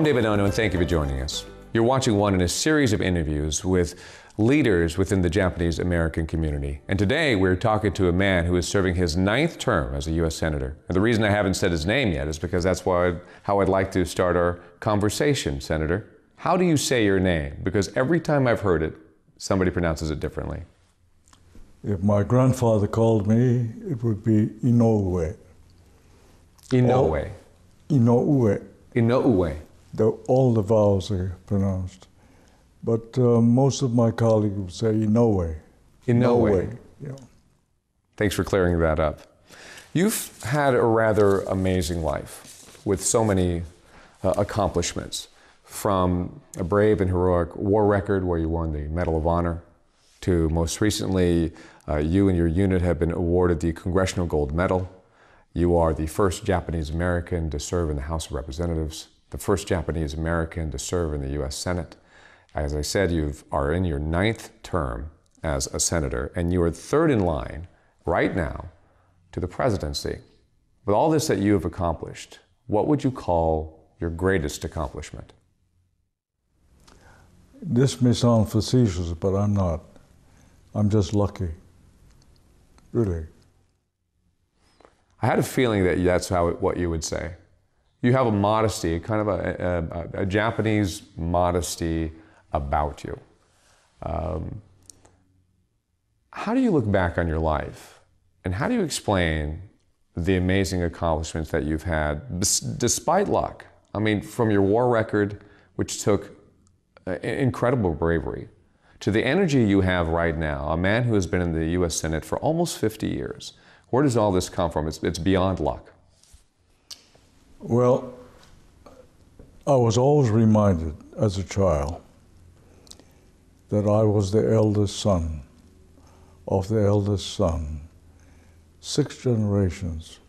David Ono, and thank you for joining us. You're watching one in a series of interviews with leaders within the Japanese American community. And today we're talking to a man who is serving his 9th term as a U.S. Senator. And the reason I haven't said his name yet is because that's how I'd like to start our conversation, Senator. How do you say your name? Because every time I've heard it, somebody pronounces it differently. If my grandfather called me, it would be Inouye. Inouye. Inouye. Inouye. All the vowels are pronounced. But most of my colleagues would say Inouye. Inouye. Yeah. Thanks for clearing that up. You've had a rather amazing life with so many accomplishments, from a brave and heroic war record where you won the Medal of Honor, to most recently, you and your unit have been awarded the Congressional Gold Medal. You are the first Japanese American to serve in the House of Representatives, the first Japanese American to serve in the U.S. Senate. As I said, you are in your 9th term as a senator, and you are 3rd in line right now to the presidency. With all this that you have accomplished, what would you call your greatest accomplishment? This may sound facetious, but I'm not. I'm just lucky, really. I had a feeling that that's what you would say. You have a modesty, kind of a Japanese modesty about you. How do you look back on your life, and how do you explain the amazing accomplishments that you've had despite luck? I mean, from your war record, which took incredible bravery, to the energy you have right now, a man who has been in the U.S. Senate for almost 50 years. Where does all this come from? It's beyond luck. Well, I was always reminded as a child that I was the eldest son of the eldest son, 6 generations.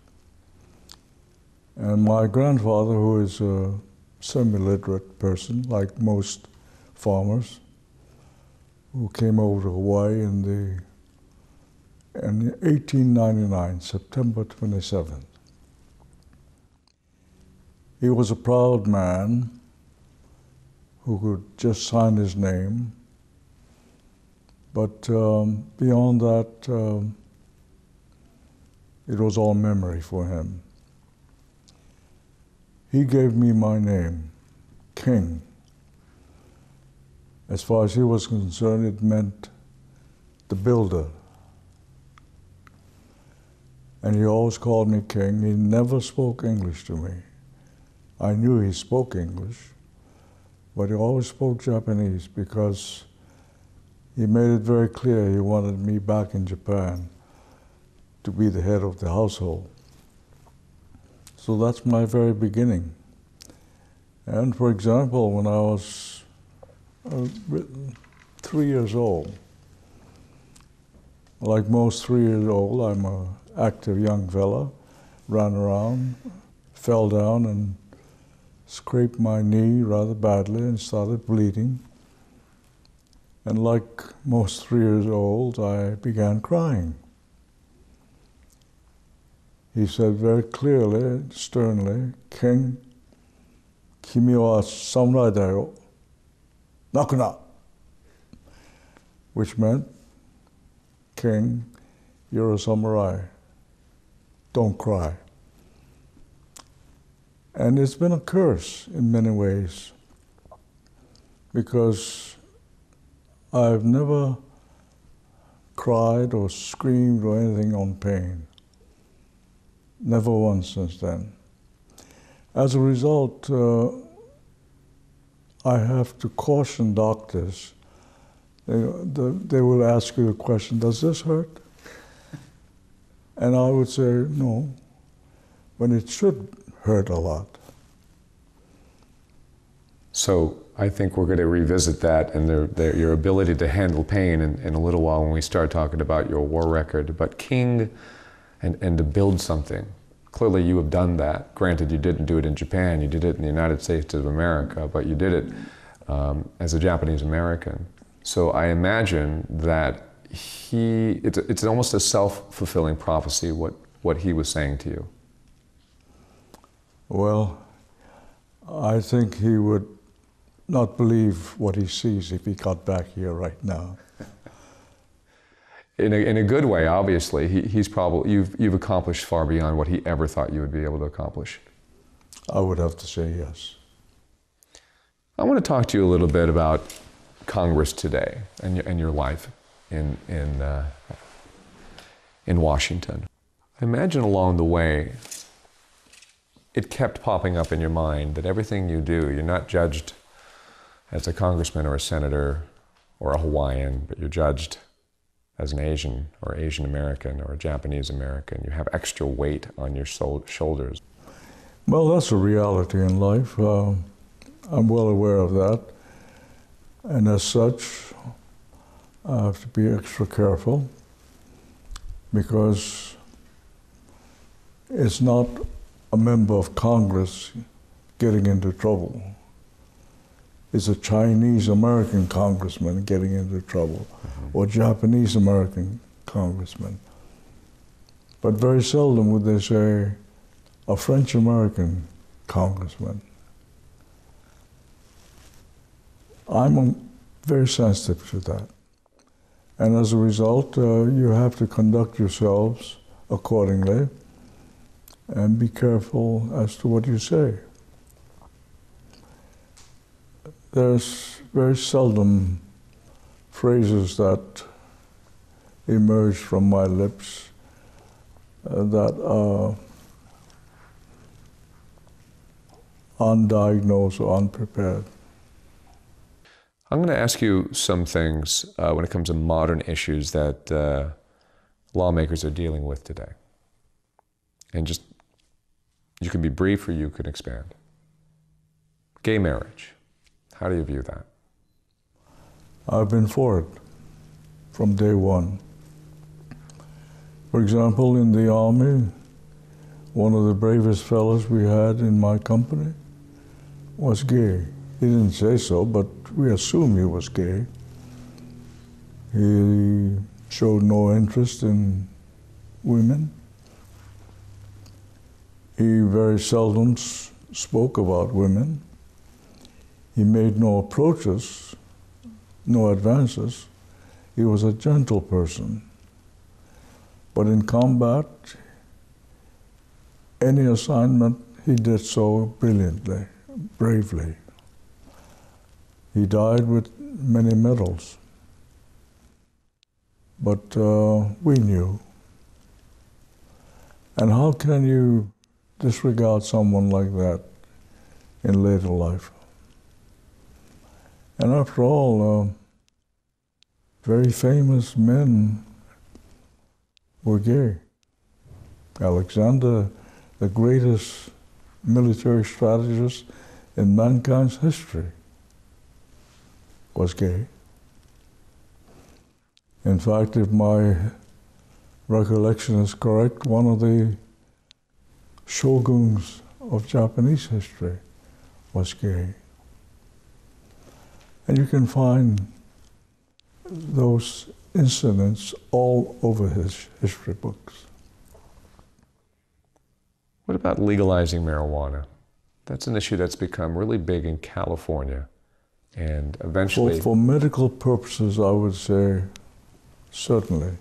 And my grandfather, who is a semi-literate person, like most farmers, who came over to Hawaii in 1899, September 27th. He was a proud man who could just sign his name, but beyond that, it was all memory for him. He gave me my name, King. As far as he was concerned, it meant the builder. And he always called me King. He never spoke English to me. I knew he spoke English, but he always spoke Japanese because he made it very clear he wanted me back in Japan to be the head of the household. So that's my very beginning. And for example, when I was 3 years old, like most 3 years old, I'm an active young fella, ran around, fell down and scraped my knee rather badly and started bleeding. And like most 3 years old, I began crying. He said very clearly, sternly, King, kimi wa samurai da yo, nakuna, which meant, King, you're a samurai, don't cry. And it's been a curse in many ways, because I've never cried or screamed or anything on pain. Never once since then. As a result, I have to caution doctors. They will ask you the question, does this hurt? And I would say, no, when it should hurt a lot. So I think we're going to revisit that and your ability to handle pain in a little while when we start talking about your war record. But King, and to build something. Clearly you have done that. Granted, you didn't do it in Japan, you did it in the United States of America, but you did it as a Japanese American. So I imagine that it's almost a self-fulfilling prophecy what he was saying to you. Well, I think he would not believe what he sees if he got back here right now. In a good way, obviously. He's probably, you've accomplished far beyond what he ever thought you would be able to accomplish. I would have to say yes. I want to talk to you a little bit about Congress today and your life in Washington. I imagine along the way, it kept popping up in your mind that everything you do, you're not judged as a congressman or a senator or a Hawaiian, but you're judged as an Asian or Asian American or a Japanese American. You have extra weight on your shoulders. Well, that's a reality in life. I'm well aware of that. And as such, I have to be extra careful because it's not a member of Congress getting into trouble. It's a Chinese American congressman getting into trouble, or Japanese American congressman. But very seldom would they say a French American congressman. I'm very sensitive to that. And as a result, you have to conduct yourselves accordingly and be careful as to what you say. There's very seldom phrases that emerge from my lips that are undiagnosed or unprepared. I'm going to ask you some things when it comes to modern issues that lawmakers are dealing with today. And just, you can be brief or you can expand. Gay marriage. How do you view that? I've been for it from day one. For example, in the Army, one of the bravest fellows we had in my company was gay. He didn't say so, but we assumed he was gay. He showed no interest in women. He very seldom spoke about women. He made no approaches, no advances. He was a gentle person. But in combat, any assignment, he did so brilliantly, bravely. He died with many medals. But we knew. And how can you disregard someone like that in later life? And after all, very famous men were gay. Alexander, the greatest military strategist in mankind's history, was gay. In fact, if my recollection is correct, one of the shoguns of Japanese history was gay. And you can find those incidents all over his history books. What about legalizing marijuana? That's an issue that's become really big in California. And eventually... For medical purposes, I would say, certainly.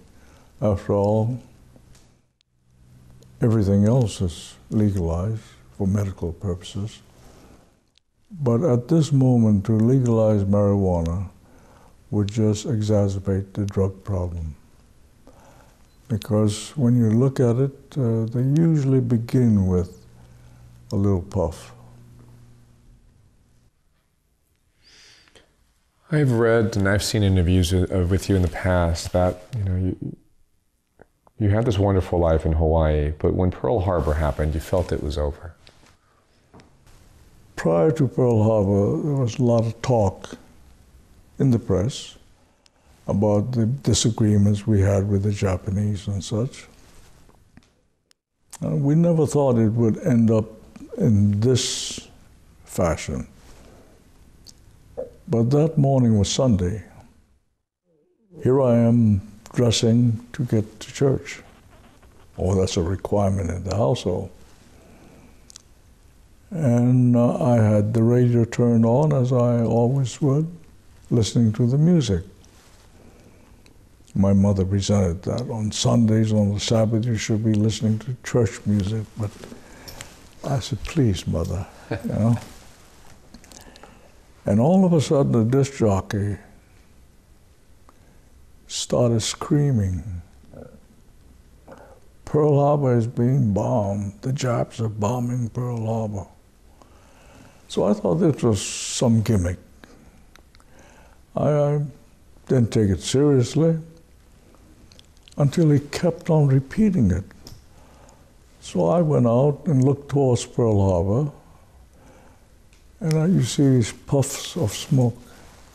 After all, everything else is legalized for medical purposes. But at this moment, to legalize marijuana would just exacerbate the drug problem. Because when you look at it, they usually begin with a little puff. I've read and I've seen interviews with you in the past that you had this wonderful life in Hawaii, but when Pearl Harbor happened, you felt it was over. Prior to Pearl Harbor, there was a lot of talk in the press about the disagreements we had with the Japanese and such. And we never thought it would end up in this fashion. But that morning was Sunday. Here I am dressing to get to church. Oh, that's a requirement in the household. And I had the radio turned on, as I always would, listening to the music. My mother resented that. On Sundays, on the Sabbath, you should be listening to church music. But I said, please, Mother, you know. And all of a sudden, the disc jockey started screaming, Pearl Harbor is being bombed. The Japs are bombing Pearl Harbor. So I thought this was some gimmick. I didn't take it seriously until he kept on repeating it. So I went out and looked towards Pearl Harbor, and you see these puffs of smoke,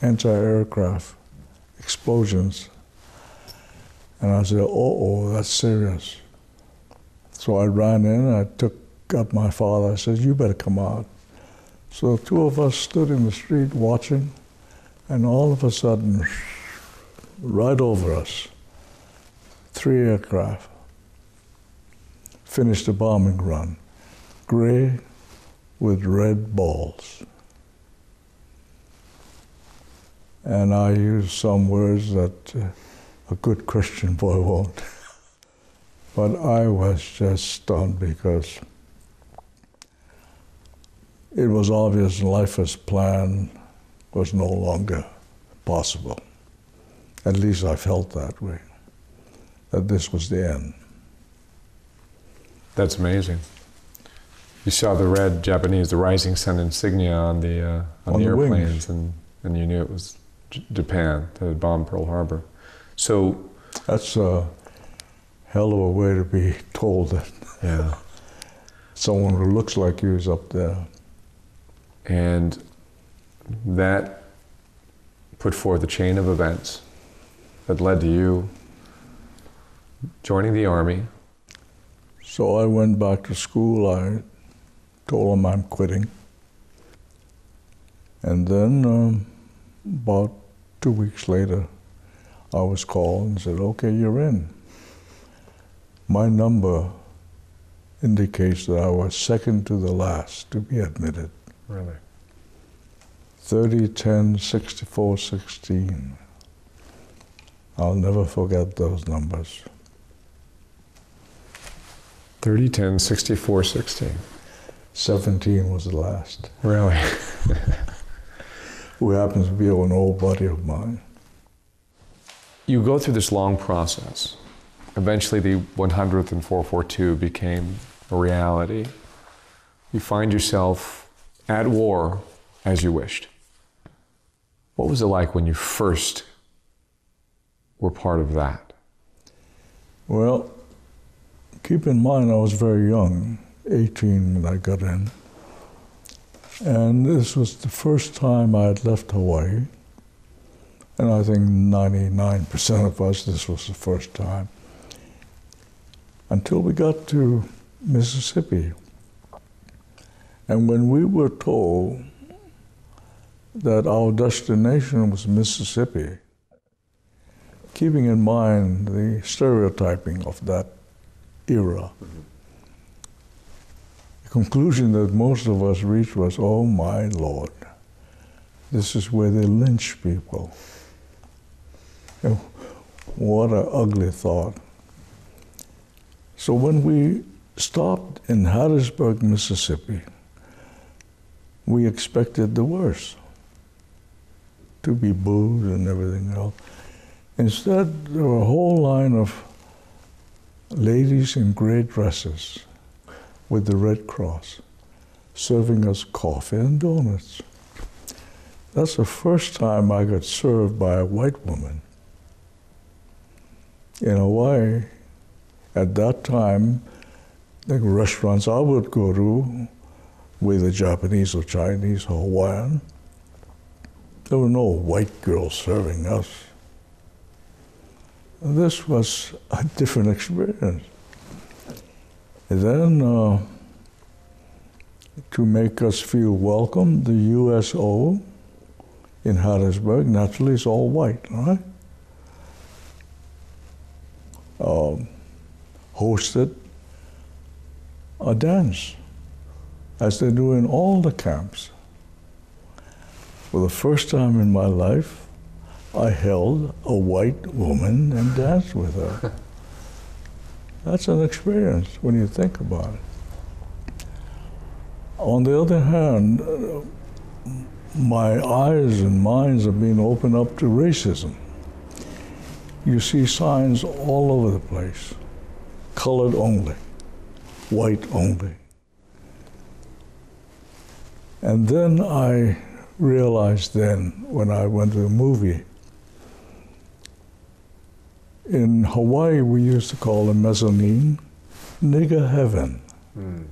anti-aircraft explosions. And I said, uh-oh, that's serious. So I ran in, I took up my father, I said, you better come out. So the two of us stood in the street watching, and all of a sudden, right over us, 3 aircraft finished the bombing run, gray with red balls. And I used some words that a good Christian boy won't. But I was just stunned because it was obvious life as planned was no longer possible. At least I felt that way, that this was the end. That's amazing. You saw the red Japanese, the rising sun insignia on the airplanes, and you knew it was Japan that had bombed Pearl Harbor. So that's a hell of a way to be told that. Yeah. Someone who looks like you is up there. And that put forth a chain of events that led to you joining the Army. So I went back to school. I told them I'm quitting. And then about 2 weeks later, I was called and said, okay, you're in. My number indicates that I was second to the last to be admitted. Really? 30, 10, 64, 16. I'll never forget those numbers. 30, 10, 64, 16. 17 was the last. Really? Who happens to be an old buddy of mine. You go through this long process. Eventually the 100th and 442 became a reality. You find yourself at war as you wished. What was it like when you first were part of that? Well, keep in mind I was very young, 18 when I got in. And this was the first time I had left Hawaii. And I think 99% of us, this was the first time. Until we got to Mississippi. And when we were told that our destination was Mississippi, keeping in mind the stereotyping of that era, the conclusion that most of us reached was, oh my Lord, this is where they lynch people. And what an ugly thought. So when we stopped in Hattiesburg, Mississippi, we expected the worst, to be booed and everything else. Instead, there were a whole line of ladies in gray dresses with the Red Cross serving us coffee and donuts. That's the first time I got served by a white woman. In Hawaii, at that time, the restaurants I would go to, whether Japanese or Chinese or Hawaiian, there were no white girls serving us. And this was a different experience. And then, to make us feel welcome, the USO in Hattiesburg, naturally, is all white, right? Hosted a dance as they do in all the camps. For the first time in my life, I held a white woman and danced with her. That's an experience when you think about it. On the other hand, my eyes and minds are being opened up to racism. You see signs all over the place. Colored only, white only. And then I realized then, when I went to the movie, in Hawaii we used to call the mezzanine nigger heaven. Mm.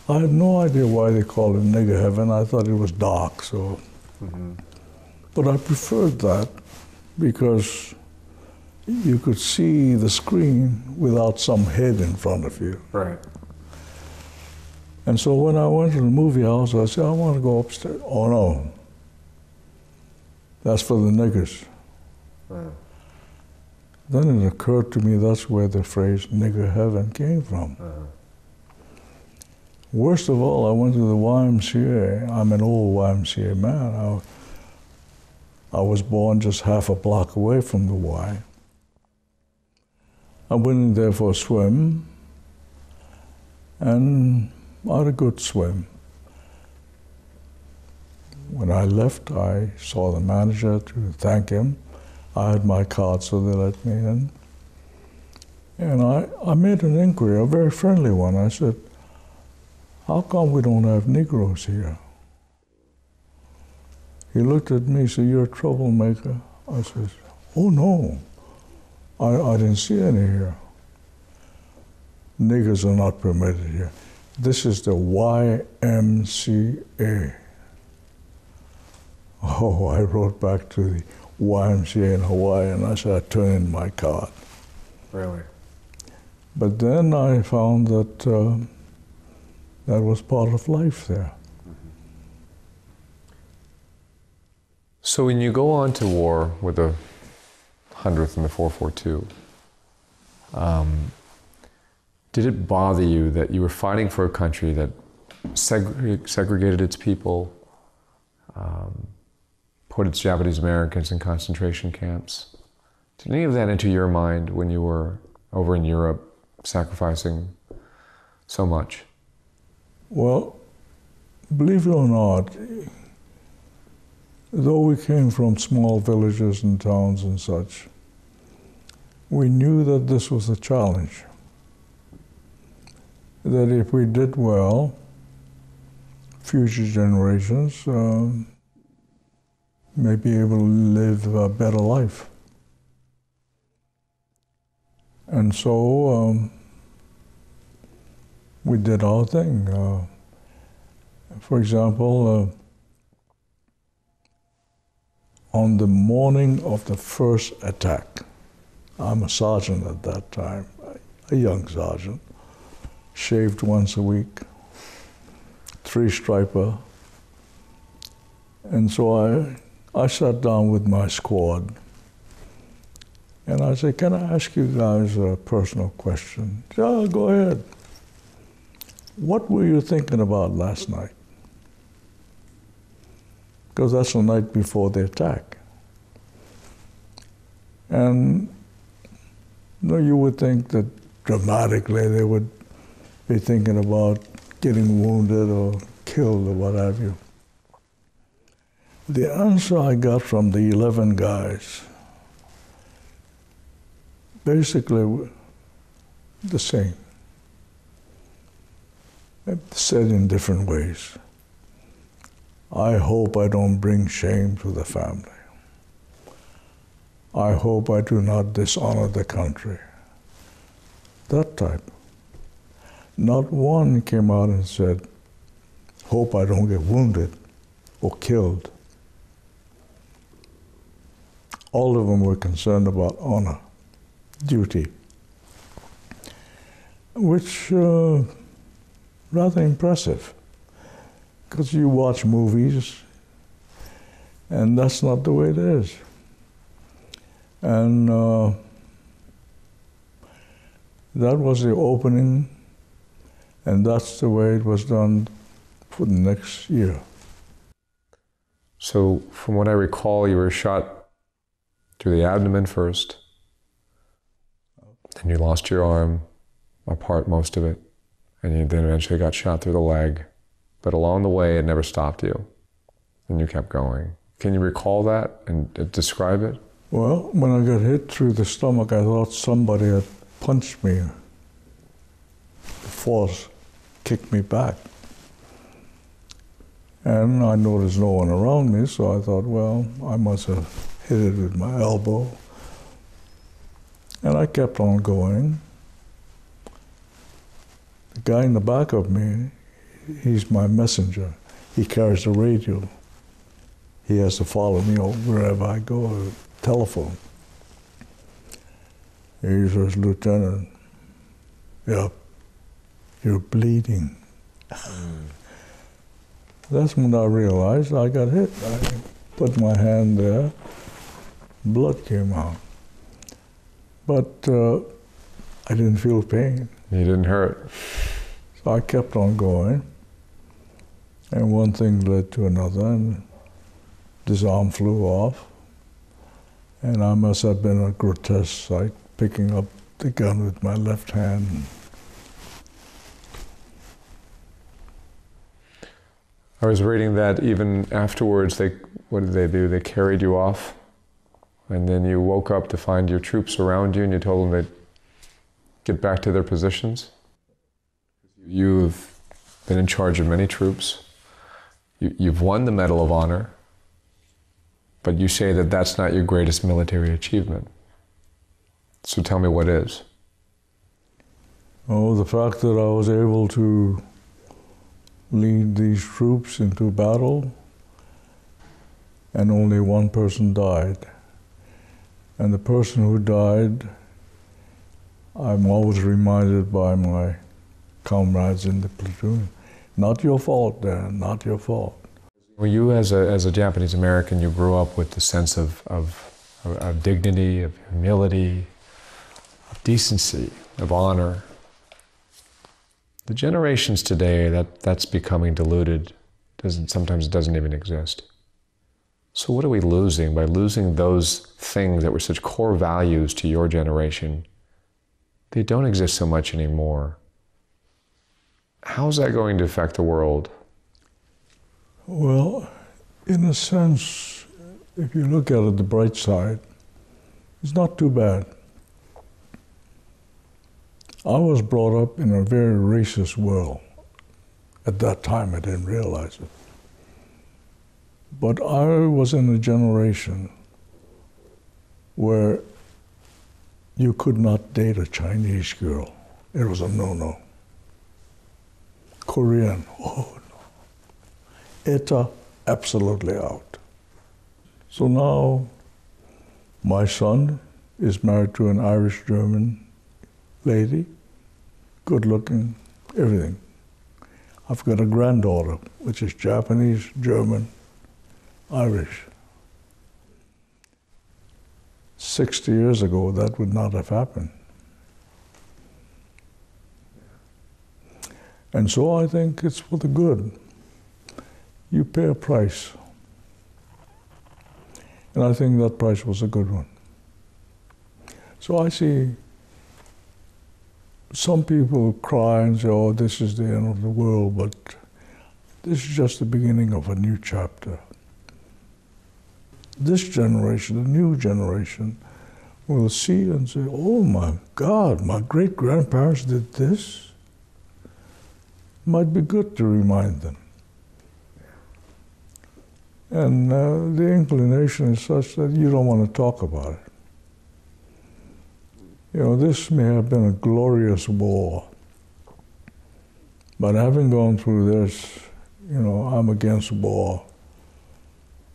I had no idea why they called it nigger heaven. I thought it was dark, so. Mm-hmm. But I preferred that because you could see the screen without some head in front of you. Right. And so when I went to the movie house, I said, I want to go upstairs. Oh no, that's for the niggers. Right. Then it occurred to me that's where the phrase nigger heaven came from. Worst of all, I went to the YMCA. I'm an old YMCA man. I was born just half a block away from the Y. I went in there for a swim, and I had a good swim. When I left, I saw the manager to thank him. I had my card, so they let me in. And I made an inquiry, a very friendly one. I said, how come we don't have Negroes here? He looked at me and said, you're a troublemaker. I said, oh no, I didn't see any here. Niggers are not permitted here. This is the YMCA. Oh, I wrote back to the YMCA in Hawaii and I said, I turned in my card. Really? But then I found that that was part of life there. Mm-hmm. So when you go on to war with the 100th and the 442, did it bother you that you were fighting for a country that segregated its people, put its Japanese Americans in concentration camps? Did any of that enter your mind when you were over in Europe sacrificing so much? Well, believe it or not, though we came from small villages and towns and such, we knew that this was a challenge. That if we did well, future generations may be able to live a better life. And so we did our thing. For example, on the morning of the first attack, I'm a sergeant at that time, a young sergeant, shaved once a week, three-striper. And so I sat down with my squad and I said, can I ask you guys a personal question? Yeah, go ahead. What were you thinking about last night? Because that's the night before the attack. And you would think that dramatically they would be thinking about getting wounded or killed or what have you. The answer I got from the 11 guys, basically the same, said in different ways. I hope I don't bring shame to the family. I hope I do not dishonor the country. That type. Not one came out and said, hope I don't get wounded or killed. All of them were concerned about honor, duty, which rather impressive, because you watch movies and that's not the way it is. And that was the opening, and that's the way it was done for the next year. So from what I recall, you were shot through the abdomen first, then you lost your arm, apart most of it, and you then eventually got shot through the leg. But along the way, it never stopped you, and you kept going. Can you recall that and describe it? Well, when I got hit through the stomach, I thought somebody had punched me. The force kicked me back. And I noticed no one around me, so I thought, well, I must have hit it with my elbow. And I kept on going. The guy in the back of me, he's my messenger. He carries the radio. He has to follow me wherever I go, telephone. He says, "Lieutenant, yeah, you're bleeding." That's when I realized I got hit. I put my hand there, blood came out. But I didn't feel pain. You didn't hurt. So I kept on going. And one thing led to another, and this arm flew off. And I must have been a grotesque sight, picking up the gun with my left hand. I was reading that even afterwards, what did they do? They carried you off, and then you woke up to find your troops around you, and you told them they'd get back to their positions. You've been in charge of many troops. You've won the Medal of Honor, but you say that that's not your greatest military achievement. So tell me what is. Oh, the fact that I was able to lead these troops into battle, and only one person died. And the person who died, I'm always reminded by my comrades in the platoon, not your fault, Dan, not your fault. Well, you as a Japanese American, you grew up with the sense of dignity, of humility, of decency, of honor. The generations today, that's becoming diluted. Sometimes it doesn't even exist. So what are we losing by losing those things that were such core values to your generation? They don't exist so much anymore. How's that going to affect the world? Well, in a sense, if you look at it the bright side, it's not too bad. I was brought up in a very racist world. At that time, I didn't realize it. But I was in a generation where you could not date a Chinese girl. It was a no-no. Korean, oh no. ETA, absolutely out. So now, my son is married to an Irish-German lady, good looking, everything. I've got a granddaughter, which is Japanese, German, Irish. 60 years ago, that would not have happened. And so I think it's for the good. You pay a price. And I think that price was a good one. So I see some people cry and say, oh, this is the end of the world, but this is just the beginning of a new chapter. This generation, the new generation, will see and say, oh my God, my great-grandparents did this. Might be good to remind them. And the inclination is such that you don't want to talk about it. You know, this may have been a glorious war, but having gone through this, you know, I'm against war.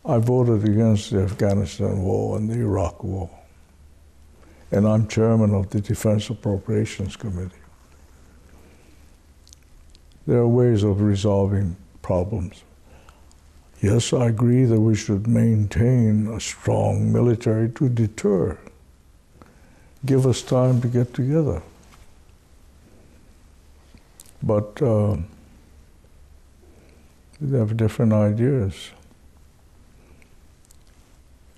I voted against the Afghanistan war and the Iraq war, and I'm chairman of the Defense Appropriations Committee. There are ways of resolving problems. Yes, I agree that we should maintain a strong military to deter. Give us time to get together. But They have different ideas.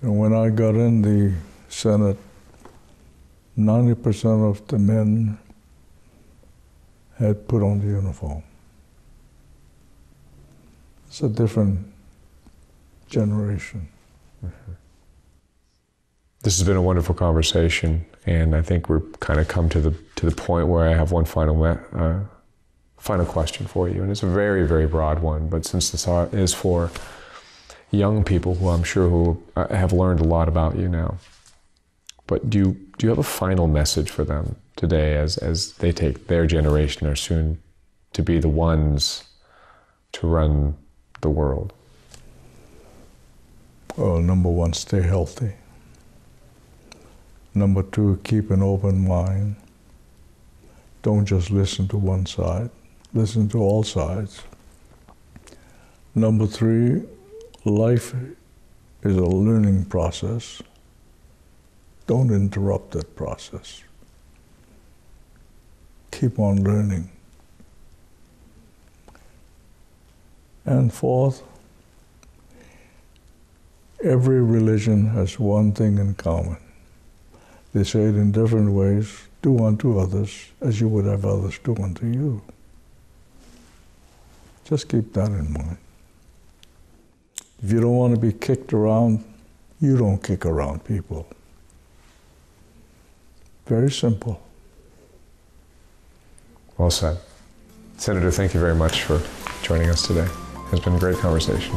And when I got in the Senate, 90% of the men had put on the uniform. It's a different generation. Mm-hmm. This has been a wonderful conversation, and I think we've kind of come to the point where I have one final question for you, and it's a very, very broad one, but since this is for young people who I'm sure who have learned a lot about you now, but do you have a final message for them today as they take their generation are soon to be the ones to run the world? Well, number one, stay healthy. Number two, keep an open mind. Don't just listen to one side. Listen to all sides. Number three, life is a learning process. Don't interrupt that process. Keep on learning. And fourth, every religion has one thing in common. They say it in different ways: do unto others as you would have others do unto you. Just keep that in mind. If you don't want to be kicked around, you don't kick around people. Very simple. Well said. Senator, thank you very much for joining us today. It's been a great conversation.